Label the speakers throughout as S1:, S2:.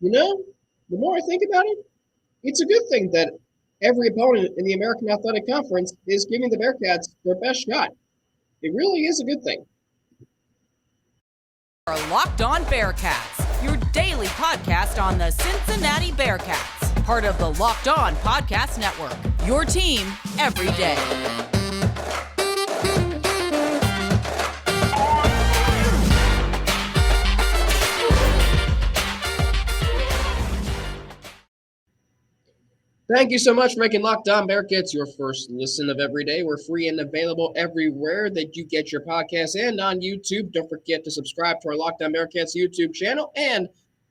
S1: You know, the more I think about it, it's a good thing that every opponent in the American Athletic Conference is giving the Bearcats their best shot. It really is a good thing.
S2: Are Locked On Bearcats, your daily podcast on the Cincinnati Bearcats, part of the Locked On Podcast Network, your team every day.
S1: Thank you so much for making Locked On Bearcats your first listen of every day. We're free and available everywhere that you get your podcasts and on YouTube. Don't forget to subscribe to our Locked On Bearcats YouTube channel and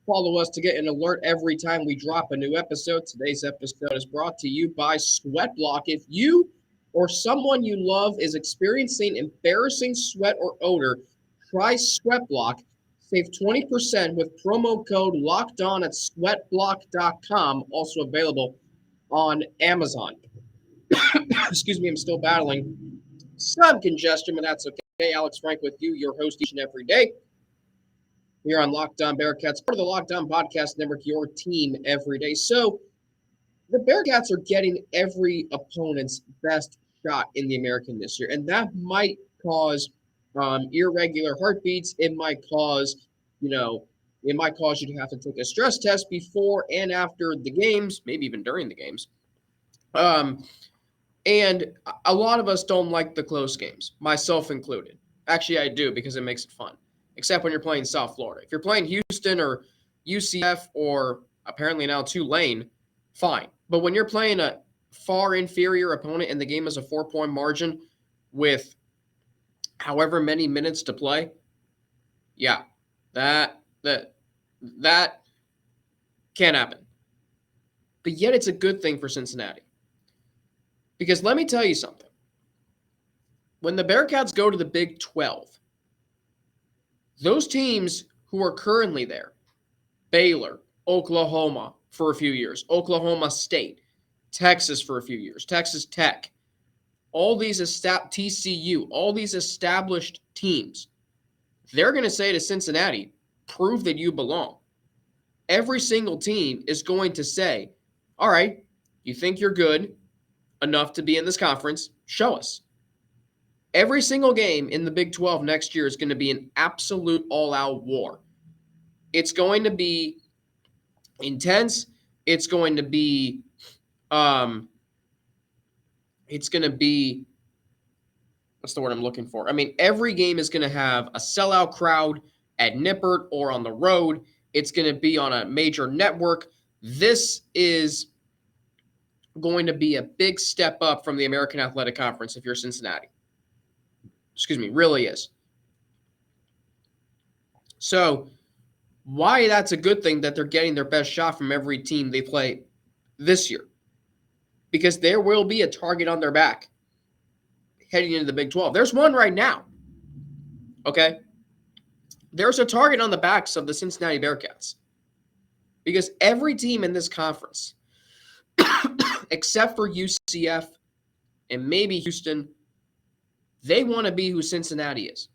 S1: follow us to get an alert every time we drop a new episode. Today's episode is brought to you by Sweatblock. If you or someone you love is experiencing embarrassing sweat or odor, try Sweatblock. Save 20% with promo code LOCKEDON at sweatblock.com, also available on Amazon. Excuse me, I'm still battling some congestion, but that's okay. Alex Frank with you, your host each and every day. Here on Locked On Bearcats, part of the Locked On Podcast Network, your team every day. So the Bearcats are getting every opponent's best shot in the American this year, and that might cause irregular heartbeats. It might cause, it might cause you to have to take a stress test before and after the games, maybe even during the games. And a lot of us don't like the close games, myself included. Actually, I do because it makes it fun, except when you're playing South Florida. If you're playing Houston or UCF or apparently now Tulane, fine. But when you're playing a far inferior opponent and the game is a 4-point margin with however many minutes to play, yeah, that can't happen. But yet it's a good thing for Cincinnati. Because let me tell you something. When the Bearcats go to the Big 12, those teams who are currently there, Baylor, Oklahoma for a few years, Oklahoma State, Texas for a few years, Texas Tech, all these TCU, all these established teams, they're going to say to Cincinnati, prove that you belong. Every single team is going to say, all right, you think you're good enough to be in this conference, show us. Every single game in the Big 12 next year is going to be an absolute all-out war. It's going to be intense. It's going to be what's the word I'm looking for? I mean, every game is going to have a sellout crowd at Nippert or on the road. It's going to be on a major network. This is going to be a big step up from the American Athletic Conference if you're Cincinnati. Really is. So why that's a good thing that they're getting their best shot from every team they play this year. Because there will be a target on their back heading into the Big 12. There's one right now. Okay? There's a target on the backs of the Cincinnati Bearcats. Because every team in this conference, except for UCF and maybe Houston, they want to be who Cincinnati is.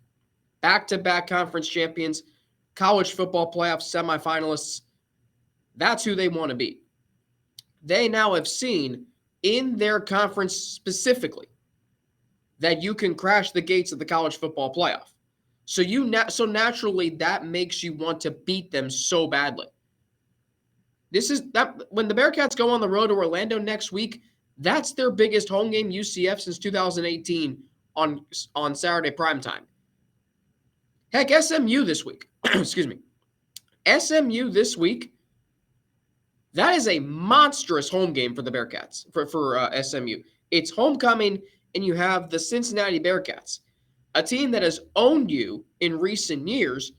S1: Back-to-back conference champions, college football playoff semifinalists. That's who they want to be. They now have seen in their conference specifically that you can crash the gates of the college football playoff. So naturally that makes you want to beat them so badly. This is that when the Bearcats go on the road to Orlando next week, that's their biggest home game, UCF, since 2018 on Saturday primetime. Heck, SMU this week. Excuse me. SMU this week, that is a monstrous home game for the Bearcats, for SMU. It's homecoming, and you have the Cincinnati Bearcats, a team that has owned you in recent years,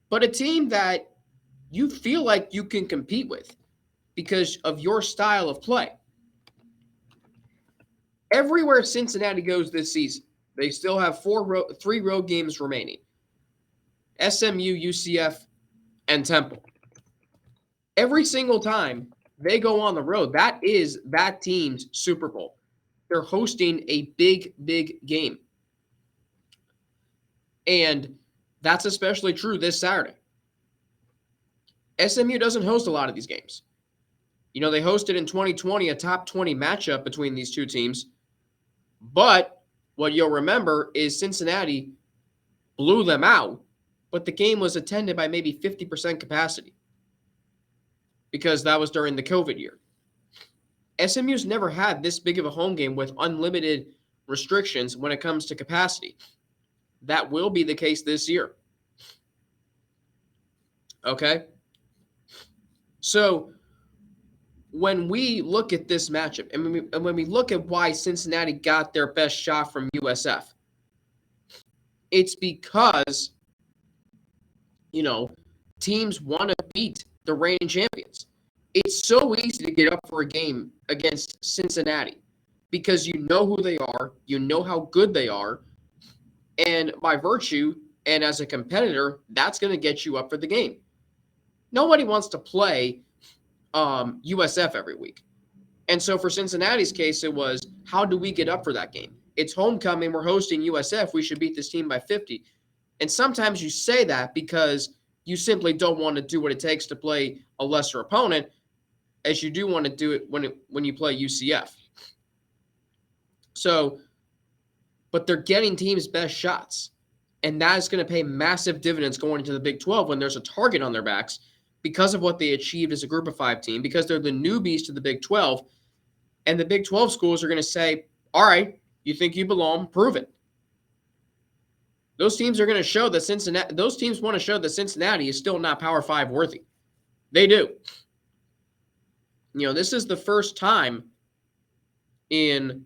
S1: but a team that you feel like you can compete with because of your style of play. Everywhere Cincinnati goes this season, they still have 3 road games remaining. SMU, UCF, and Temple. Every single time they go on the road, that is that team's Super Bowl. They're hosting a big, big game. And that's especially true this Saturday. SMU doesn't host a lot of these games. They hosted in 2020 a top 20 matchup between these two teams. But what you'll remember is Cincinnati blew them out, but the game was attended by maybe 50% capacity because that was during the COVID year. SMU's never had this big of a home game with unlimited restrictions when it comes to capacity. That will be the case this year. Okay? So when we look at this matchup, and when we look at why Cincinnati got their best shot from USF, it's because, teams want to beat the reigning champions. It's so easy to get up for a game against Cincinnati because you know who they are, you know how good they are, and by virtue and as a competitor, that's going to get you up for the game. Nobody wants to play USF every week. And so for Cincinnati's case, it was, how do we get up for that game? It's homecoming. We're hosting USF. We should beat this team by 50. And sometimes you say that because you simply don't want to do what it takes to play a lesser opponent, as you do want to do it when you play UCF. So, but they're getting teams' best shots. And that is going to pay massive dividends going into the Big 12 when there's a target on their backs because of what they achieved as a group of 5 team, because they're the newbies to the Big 12. And the Big 12 schools are going to say, all right, you think you belong, prove it. Those teams are going to show that those teams want to show that Cincinnati is still not Power 5 worthy. They do. This is the first time in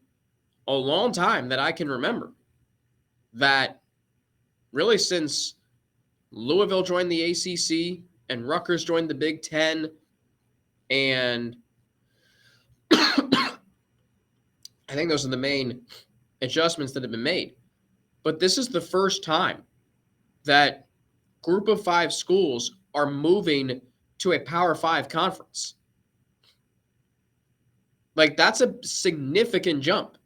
S1: a long time that I can remember that really since Louisville joined the ACC and Rutgers joined the Big 10 and I think those are the main adjustments that have been made. But this is the first time that group of 5 schools are moving to a Power 5 conference. Like, that's a significant jump.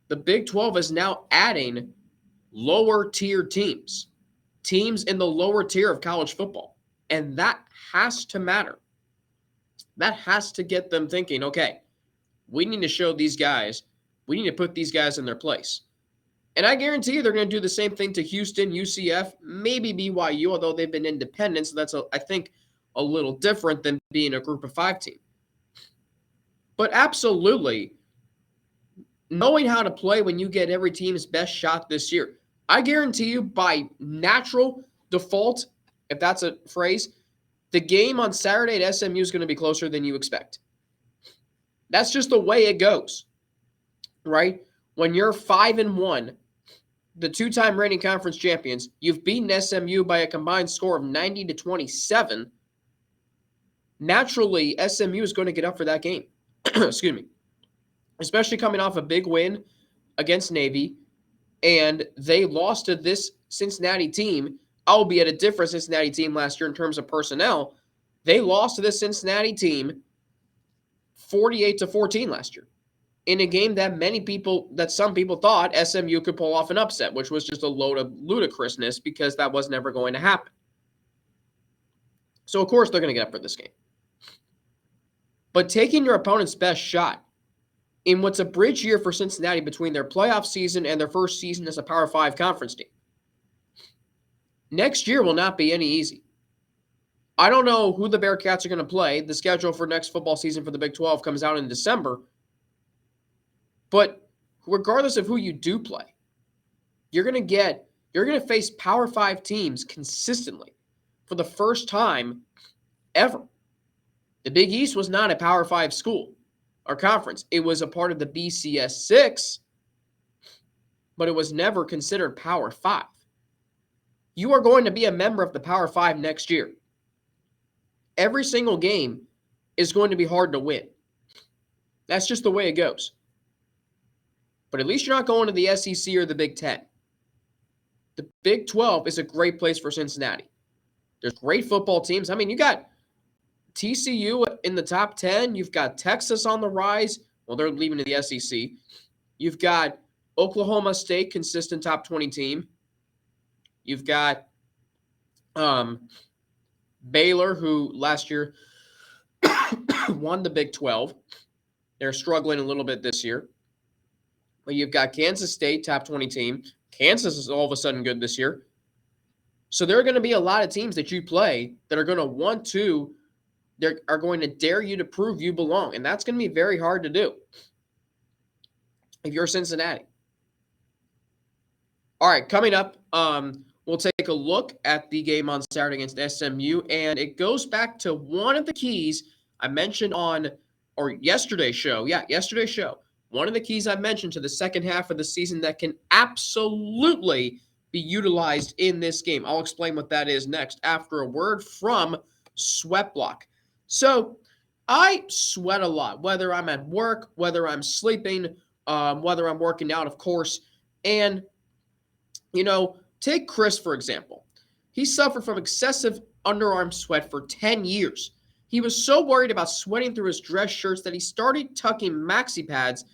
S1: The Big 12 is now adding lower tier teams in the lower tier of college football. And that has to matter. That has to get them thinking, okay, we need to show these guys, we need to put these guys in their place. And I guarantee you they're going to do the same thing to Houston, UCF, maybe BYU, although they've been independent. So that's, I think, a little different than being a group of 5 team. But absolutely, knowing how to play when you get every team's best shot this year, I guarantee you by natural default, if that's a phrase, the game on Saturday at SMU is going to be closer than you expect. That's just the way it goes, right? When you're 5-1, the 2-time reigning conference champions, you've beaten SMU by a combined score of 90-27. Naturally, SMU is going to get up for that game. Excuse me. Especially coming off a big win against Navy, and they lost to this Cincinnati team, albeit a different Cincinnati team last year in terms of personnel. They lost to this Cincinnati team 48-14 last year in a game that some people thought SMU could pull off an upset, which was just a load of ludicrousness because that was never going to happen. So, of course, they're going to get up for this game. But taking your opponent's best shot in what's a bridge year for Cincinnati between their playoff season and their first season as a Power 5 conference team, next year will not be any easy. I don't know who the Bearcats are going to play. The schedule for next football season for the Big 12 comes out in December. But regardless of who you do play, you're going to face Power 5 teams consistently for the first time ever. The Big East was not a Power 5 school or conference. It was a part of the BCS 6, but it was never considered Power 5. You are going to be a member of the Power 5 next year. Every single game is going to be hard to win. That's just the way it goes. But at least you're not going to the SEC or the Big 10. The Big 12 is a great place for Cincinnati. There's great football teams. I mean, you got TCU in the top 10. You've got Texas on the rise. Well, they're leaving to the SEC. You've got Oklahoma State, consistent top 20 team. You've got Baylor, who last year won the Big 12. They're struggling a little bit this year. But you've got Kansas State, top 20 team. Kansas is all of a sudden good this year. So there are going to be a lot of teams that you play that are going to they are going to dare you to prove you belong. And that's going to be very hard to do if you're Cincinnati. All right, coming up, we'll take a look at the game on Saturday against SMU. And it goes back to one of the keys I mentioned on yesterday's show. Yeah, yesterday's show. One of the keys I mentioned to the second half of the season that can absolutely be utilized in this game. I'll explain what that is next after a word from Sweat Block. So I sweat a lot, whether I'm at work, whether I'm sleeping, whether I'm working out, of course. And, take Chris, for example. He suffered from excessive underarm sweat for 10 years. He was so worried about sweating through his dress shirts that he started tucking maxi pads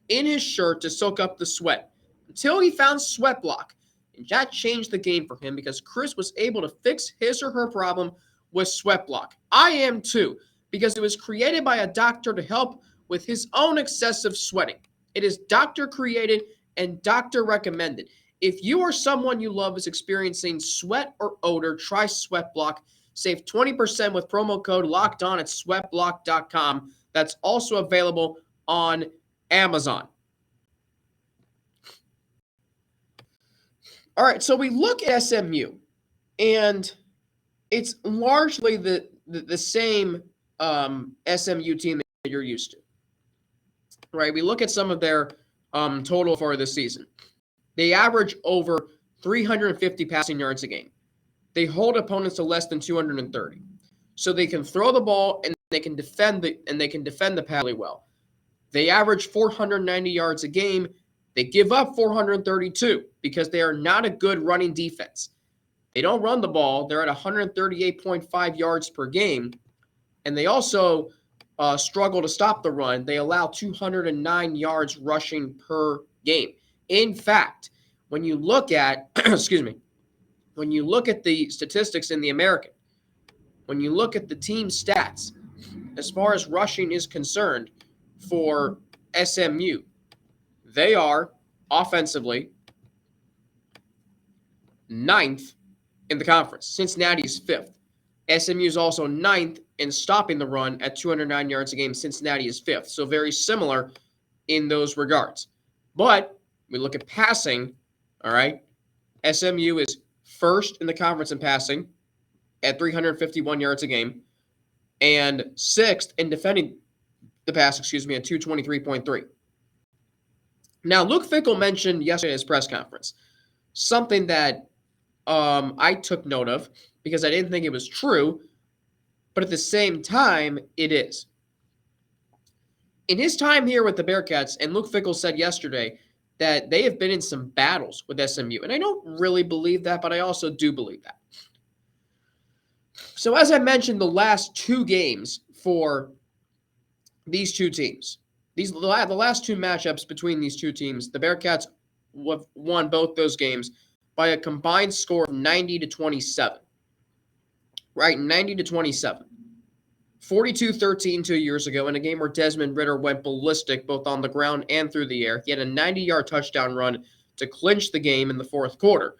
S1: in his shirt to soak up the sweat until he found Sweat Block. And that changed the game for him because Chris was able to fix his or her problem with Sweat Block. I am too, because it was created by a doctor to help with his own excessive sweating. It is doctor created and doctor recommended. If you or someone you love is experiencing sweat or odor, try Sweat Block. Save 20% with promo code LOCKEDON at sweatblock.com. That's also available on Amazon. All right, so we look at SMU, and it's largely the same SMU team that you're used to, right? We look at some of their total for this season. They average over 350 passing yards a game. They hold opponents to less than 230. So they can throw the ball and they can defend the pass really well. They average 490 yards a game. They give up 432 because they are not a good running defense. They don't run the ball. They're at 138.5 yards per game. And they also struggle to stop the run. They allow 209 yards rushing per game. In fact, when you look at, when you look at the statistics in the American, when you look at the team stats, as far as rushing is concerned for SMU, they are offensively ninth in the conference. Cincinnati is fifth. SMU is also ninth in stopping the run at 209 yards a game. Cincinnati is fifth. So very similar in those regards. But we look at passing, all right? SMU is first in the conference in passing at 351 yards a game and sixth in defending the pass, at 223.3. Now, Luke Fickell mentioned yesterday at his press conference something that I took note of because I didn't think it was true, but at the same time, it is. In his time here with the Bearcats, and Luke Fickell said yesterday that they have been in some battles with SMU, and I don't really believe that, but I also do believe that. So as I mentioned, the last two games for these two teams, the last two matchups between these two teams, the Bearcats won both those games by a combined score of 90-27. Right, 90-27. 42-13 2 years ago in a game where Desmond Ridder went ballistic both on the ground and through the air. He had a 90-yard touchdown run to clinch the game in the fourth quarter.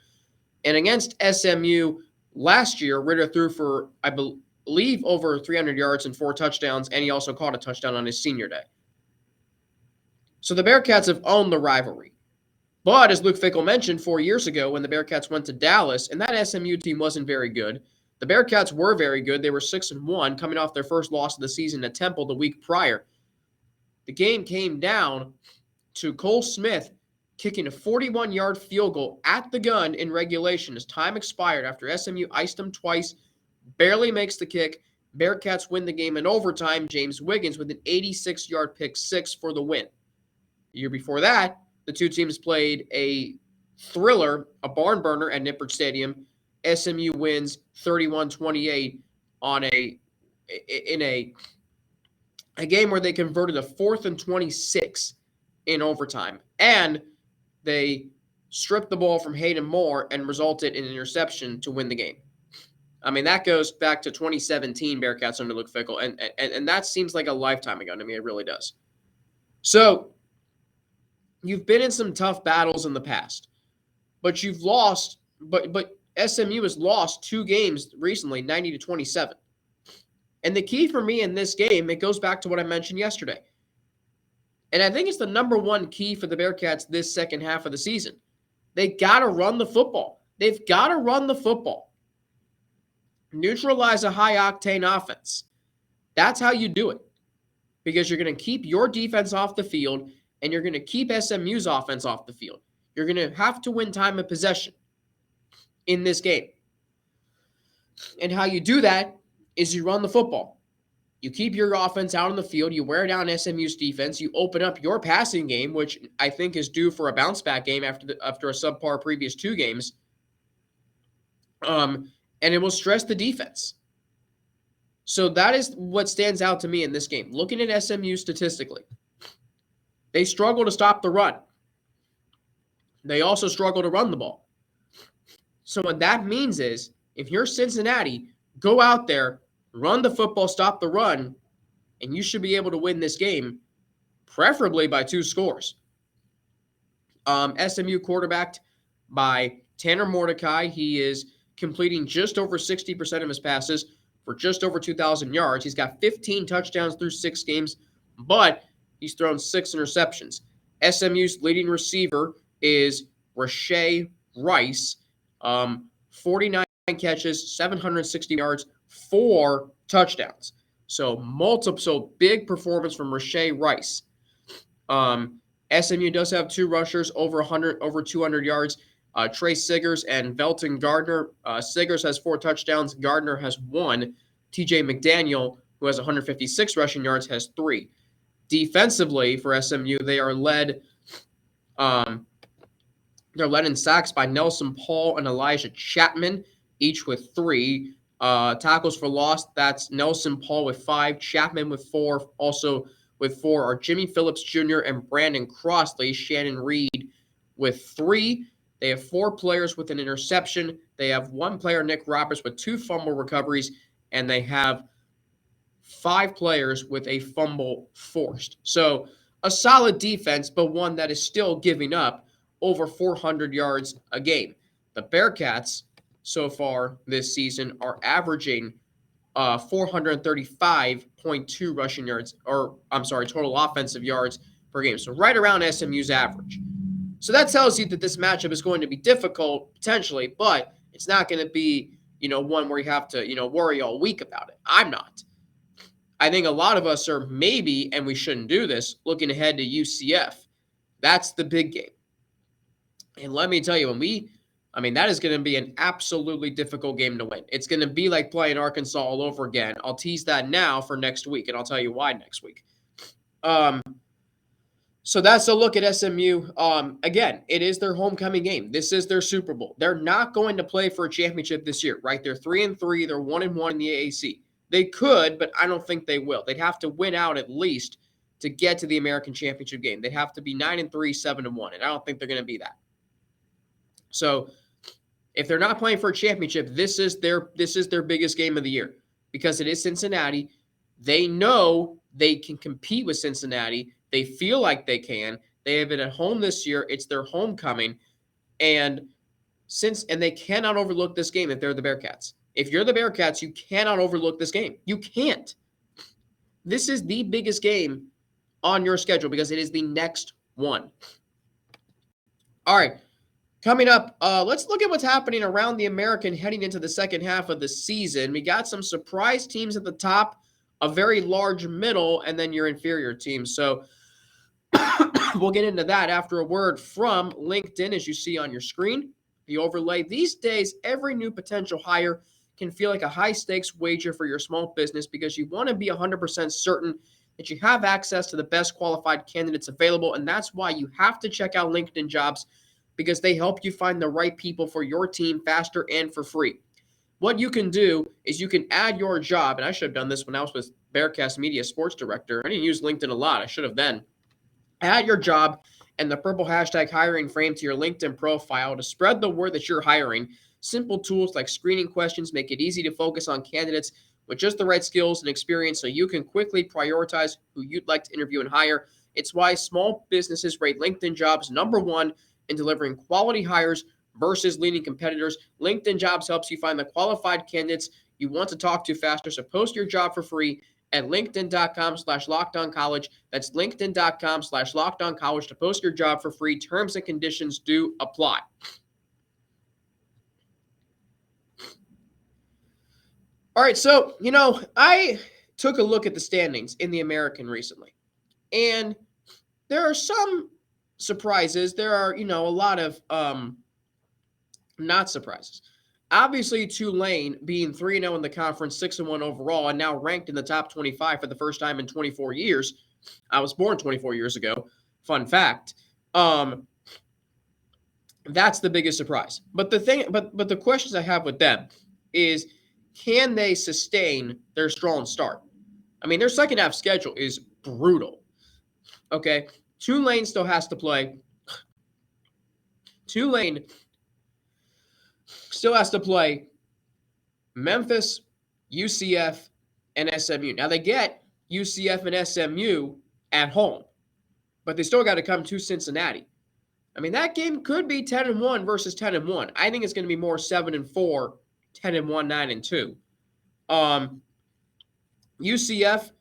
S1: And against SMU last year, Ridder threw for, I believe, over 300 yards and 4 touchdowns, and he also caught a touchdown on his senior day. So the Bearcats have owned the rivalry. But as Luke Fickell mentioned, 4 years ago when the Bearcats went to Dallas, and that SMU team wasn't very good, the Bearcats were very good. They were 6-1, coming off their first loss of the season at Temple the week prior. The game came down to Cole Smith kicking a 41-yard field goal at the gun in regulation as time expired after SMU iced them twice, barely makes the kick. Bearcats win the game in overtime. James Wiggins with an 86-yard pick six for the win. The year before that, the two teams played a thriller, a barn burner at Nippert Stadium. SMU wins 31-28 in a game where they converted a 4th and 26 in overtime. And they stripped the ball from Hayden Moore and resulted in an interception to win the game. I mean, that goes back to 2017 Bearcats under Luke Fickell, and that seems like a lifetime ago to me. It really does. So you've been in some tough battles in the past, but you've lost. But SMU has lost 2 games recently, 90-27. And the key for me in this game, it goes back to what I mentioned yesterday. And I think it's the number one key for the Bearcats this second half of the season. They got to run the football. They've got to run the football. Neutralize a high-octane offense. That's how you do it. Because you're going to keep your defense off the field, and you're going to keep SMU's offense off the field. You're going to have to win time of possession in this game. And how you do that is you run the football. You keep your offense out on the field. You wear down SMU's defense. You open up your passing game, which I think is due for a bounce-back game after a subpar previous 2 games. And it will stress the defense. So that is what stands out to me in this game. Looking at SMU statistically, they struggle to stop the run. They also struggle to run the ball. So what that means is, if you're Cincinnati, go out there, run the football, stop the run, and you should be able to win this game, preferably by 2 scores. SMU quarterbacked by Tanner Mordecai. He is completing just over 60% of his passes for just over 2,000 yards. He's got 15 touchdowns through 6 games, but he's thrown 6 interceptions. SMU's leading receiver is Rashay Rice, 49 catches, 760 yards, 4 touchdowns. So big performance from Rashay Rice. SMU does have 2 rushers over 200 yards. Trey Siggers and Velton Gardner. Siggers has 4 touchdowns. Gardner has 1. TJ McDaniel, who has 156 rushing yards, has 3. Defensively for SMU, they are led. They're led in sacks by Nelson Paul and Elijah Chapman, each with 3. Tackles for loss, that's Nelson Paul with 5, Chapman with 4. Also with 4 are Jimmy Phillips Jr. and Brandon Crossley. Shannon Reed with 3. They have 4 players with an interception. They have 1 player, Nick Roberts, with 2 fumble recoveries, and they have 5 players with a fumble forced. So a solid defense, but one that is still giving up over 400 yards a game. The Bearcats so far this season are averaging 435.2 rushing yards, total offensive yards per game. So right around SMU's average. So that tells you that this matchup is going to be difficult potentially, but it's not going to be, one where you have to, worry all week about it. I'm not. I think a lot of us are maybe, and we shouldn't do this, looking ahead to UCF. That's the big game. And let me tell you, that is going to be an absolutely difficult game to win. It's going to be like playing Arkansas all over again. I'll tease that now for next week, and I'll tell you why next week. So that's a look at SMU. Again, it is their homecoming game. This is their Super Bowl. They're not going to play for a championship this year, right? They're 3-3. They're 1-1 in the AAC. They could, but I don't think they will. They'd have to win out at least to get to the American Championship game. They'd have to be 9-3, 7-1, and I don't think they're going to be that. So if they're not playing for a championship, this is their biggest game of the year because it is Cincinnati. They know they can compete with Cincinnati. They feel like they can. They have it at home this year. It's their homecoming. And they cannot overlook this game if they're the Bearcats. If you're the Bearcats, you cannot overlook this game. You can't. This is the biggest game on your schedule because it is the next one. All right. Coming up, let's look at what's happening around the American heading into the second half of the season. We got some surprise teams at the top, a very large middle, and then your inferior teams. So we'll get into that after a word from LinkedIn, as you see on your screen. The overlay. These days, every new potential hire can feel like a high-stakes wager for your small business because you want to be 100% certain that you have access to the best qualified candidates available, and that's why you have to check out LinkedIn Jobs, because they help you find the right people for your team faster and for free. What you can do is you can add your job, and I should have done this when I was with Bearcats Media Sports Director. I didn't use LinkedIn a lot. I should have then. Add your job and the purple hashtag hiring frame to your LinkedIn profile to spread the word that you're hiring. Simple tools like screening questions make it easy to focus on candidates with just the right skills and experience so you can quickly prioritize who you'd like to interview and hire. It's why small businesses rate LinkedIn Jobs #1 in delivering quality hires versus leading competitors. LinkedIn Jobs helps you find the qualified candidates you want to talk to faster. So post your job for free at linkedin.com/lockedoncollege. That's linkedin.com/lockedoncollege to post your job for free. Terms and conditions do apply. All right, so, I took a look at the standings in the American recently, and there are some surprises. There are, a lot of not surprises. Obviously, Tulane being 3-0 in the conference, 6-1 overall, and now ranked in the top 25 for the first time in 24 years. I was born 24 years ago. Fun fact. That's the biggest surprise. But the questions I have with them is, can they sustain their strong start? I mean, their second half schedule is brutal. Okay. Tulane still has to play. Tulane still has to play Memphis, UCF, and SMU. Now they get UCF and SMU at home, but they still got to come to Cincinnati. I mean, that game could be 10-1 versus 10-1. I think it's going to be more 7-4, 10-1, 9-2. UCF.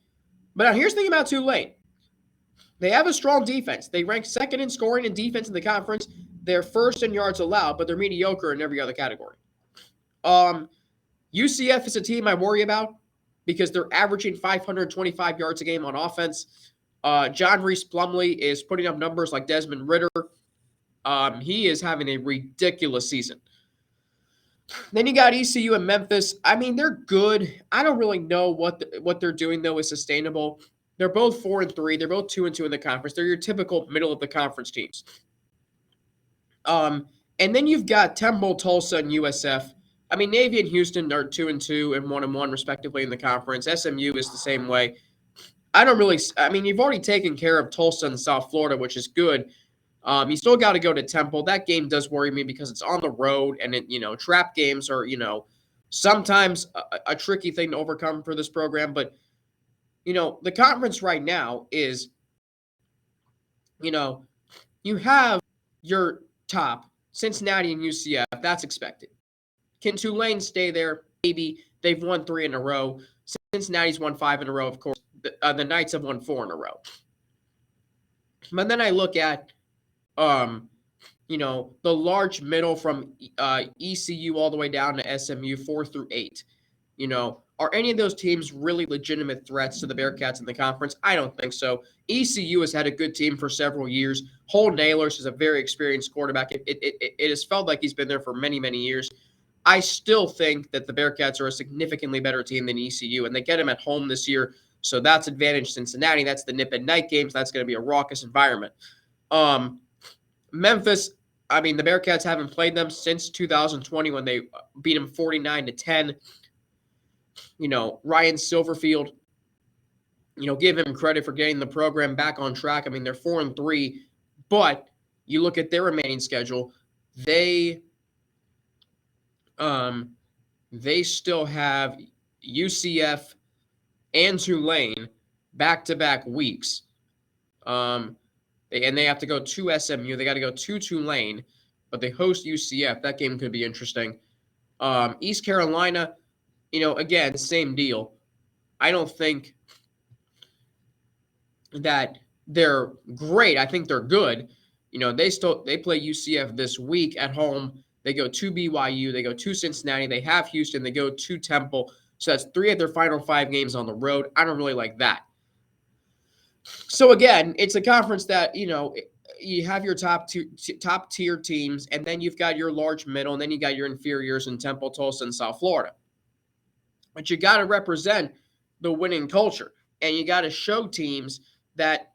S1: But now here's the thing about Tulane. They have a strong defense. They rank second in scoring and defense in the conference. They're first in yards allowed, but they're mediocre in every other category. UCF is a team I worry about because they're averaging 525 yards a game on offense. John Reese Plumlee is putting up numbers like Desmond Ridder. He is having a ridiculous season. Then you got ECU and Memphis. I mean, they're good. I don't really know what they're doing, though, is sustainable. They're both 4-3. They're both 2-2 in the conference. They're your typical middle of the conference teams. And then you've got Temple, Tulsa, and USF. I mean, Navy and Houston are 2-2 and 1-1 respectively in the conference. SMU is the same way. You've already taken care of Tulsa and South Florida, which is good. You still got to go to Temple. That game does worry me because it's on the road, and trap games are, sometimes a tricky thing to overcome for this program. But, the conference right now is, you have your top, Cincinnati and UCF. That's expected. Can Tulane stay there? Maybe. They've won 3 in a row. Cincinnati's won 5 in a row, of course. The Knights have won 4 in a row. But then I look at, the large middle from ECU all the way down to SMU, 4 through 8. Are any of those teams really legitimate threats to the Bearcats in the conference? I don't think so. ECU has had a good team for several years. Holden Ahlers is a very experienced quarterback. It has felt like he's been there for many, many years. I still think that the Bearcats are a significantly better team than ECU, and they get them at home this year, so that's advantage Cincinnati. That's the nip at night games. That's going to be a raucous environment. Memphis, the Bearcats haven't played them since 2020 when they beat them 49-10. Ryan Silverfield, give him credit for getting the program back on track. They're 4-3, but you look at their remaining schedule, they still have UCF and Tulane back-to-back weeks. And they have to go to SMU. They got to go to Tulane, but they host UCF. That game could be interesting. East Carolina, again, same deal. I don't think that they're great. I think they're good. They play UCF this week at home. They go to BYU. They go to Cincinnati. They have Houston. They go to Temple. So that's 3 of their final 5 games on the road. I don't really like that. So again, it's a conference that, you have your top tier teams, and then you've got your large middle, and then you got your inferiors in Temple, Tulsa, and South Florida. But you got to represent the winning culture, and you got to show teams that,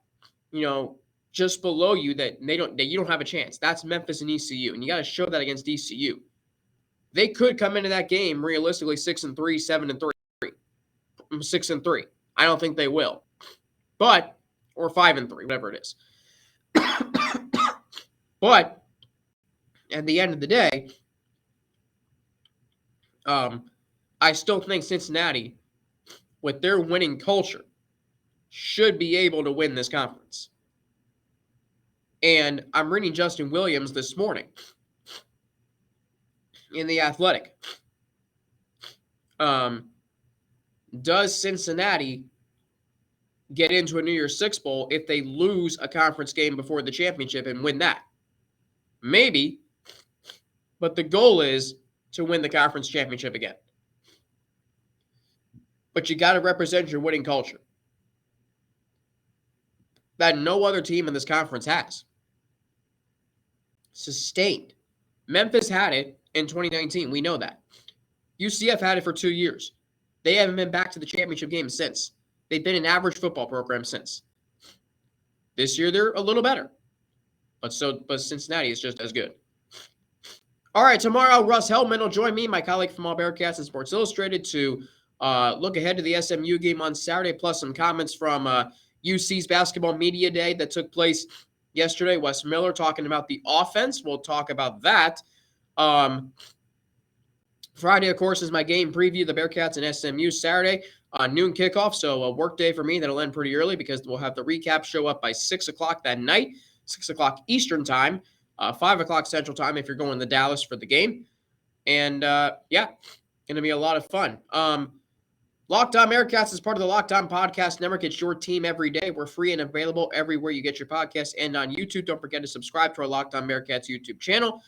S1: just below you that you don't have a chance. That's Memphis and ECU, and you got to show that against ECU. They could come into that game realistically 6-3, 7-3, 6-3. I don't think they will, or 5-3, whatever it is. But at the end of the day, I still think Cincinnati, with their winning culture, should be able to win this conference. And I'm reading Justin Williams this morning in The Athletic. Does Cincinnati get into a New Year's Six Bowl if they lose a conference game before the championship and win that? Maybe, but the goal is to win the conference championship again. But you got to represent your winning culture that no other team in this conference has. Sustained. Memphis had it in 2019. We know that. UCF had it for 2 years. They haven't been back to the championship game since. They've been an average football program since. This year, they're a little better. But Cincinnati is just as good. All right, tomorrow, Russ Hellman will join me, my colleague from All Bearcats and Sports Illustrated, to look ahead to the SMU game on Saturday, plus some comments from UC's Basketball Media Day that took place yesterday. Wes Miller talking about the offense. We'll talk about that. Friday, of course, is my game preview, the Bearcats and SMU. Saturday, noon kickoff, so a work day for me that'll end pretty early because we'll have the recap show up by 6 o'clock that night, 6 o'clock Eastern time, 5 o'clock Central time if you're going to Dallas for the game. And, yeah, going to be a lot of fun. Locked On Bearcats is part of the Locked On Podcast Network. It's your team every day. We're free and available everywhere you get your podcasts and on YouTube. Don't forget to subscribe to our Locked On Bearcats YouTube channel.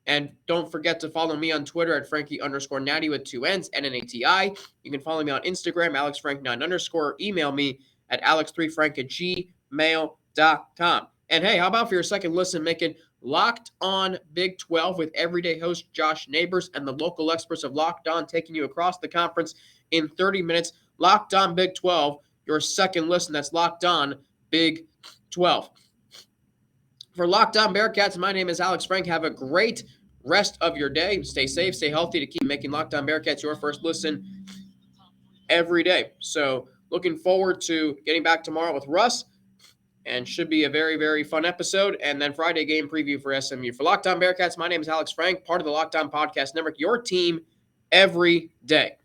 S1: And don't forget to follow me on Twitter at Frankie_Natty with 2 N's, N-N-A-T-I. You can follow me on Instagram, AlexFrank9_, email me at alex3frank@gmail.com. And hey, how about for your second listen, making Locked On Big 12 with everyday host Josh Neighbors and the local experts of Locked On taking you across the conference in 30 minutes. Locked On Big 12, your second listen. That's Locked On Big 12. For Locked On Bearcats, my name is Alex Frank. Have a great rest of your day. Stay safe, stay healthy to keep making Locked On Bearcats your first listen every day. So looking forward to getting back tomorrow with Russ, and should be a very, very fun episode. And then Friday game preview for SMU. For Locked On Bearcats, my name is Alex Frank, part of the Locked On Podcast Network, your team every day.